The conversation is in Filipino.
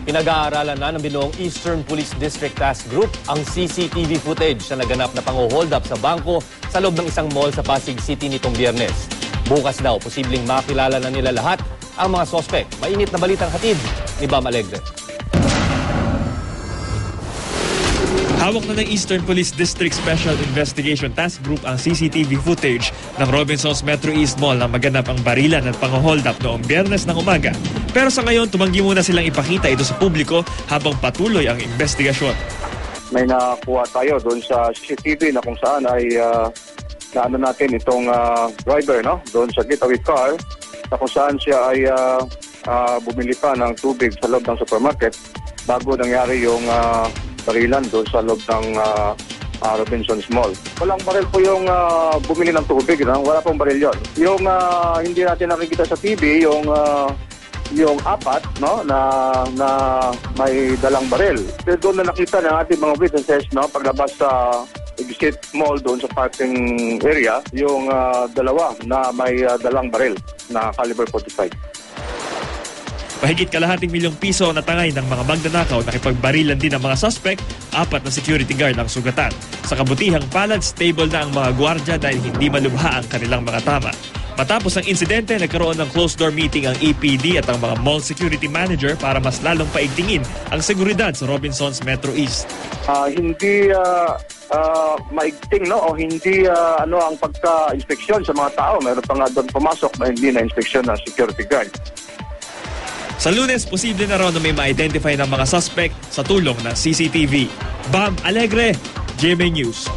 Pinag-aaralan na ng binuong Eastern Police District Task Group ang CCTV footage sa naganap na pang-hold up sa bangko sa loob ng isang mall sa Pasig City nitong Biyernes. Bukas daw, posibleng makilala na nila lahat ang mga sospek. Mainit na balitang hatid ni Bam Alegre. Hawak na ng Eastern Police District Special Investigation Task Group ang CCTV footage ng Robinsons Metro East Mall na maganap ang barilan at pang-hold up noong Biyernes ng umaga. Pero sa ngayon, tumanggi muna silang ipakita ito sa publiko habang patuloy ang investigasyon. May nakuha tayo doon sa CCTV na kung saan ay naano natin itong driver, no? Doon sa getaway car na kung saan siya ay bumili pa ng tubig sa loob ng supermarket bago nangyari yung barilan doon sa loob ng Robinsons Mall. Walang baril po yung bumili ng tubig, no? Wala pong baril yun. Yung hindi natin nakikita sa TV, yung apat, no, na may dalang baril. Pero doon na nakita ng ating mga witnesses, no, paglabas sa exit mall doon sa parking area, yung dalawa na may dalang baril na caliber 45. Mahigit kalahating milyong piso ang natangay ng mga magnanakaw na kipagbarilan din ng mga suspect, 4 na security guard ang sugatan. Sa kabutihang palad, stable na ang mga gwardya dahil hindi malubha ang kanilang mga tama. Matapos ang insidente, nagkaroon ng closed-door meeting ang EPD at ang mga mall security manager para mas lalong paigtingin ang seguridad sa Robinsons Metro East. Hindi maigting, no, o hindi ang pagka-inspeksyon sa mga tao. Meron pa nga doon pumasok na hindi na-inspeksyon ng security guard. Sa Lunes, posible na raw na may ma-identify ng mga suspect sa tulong ng CCTV. Bam Alegre, GMA News.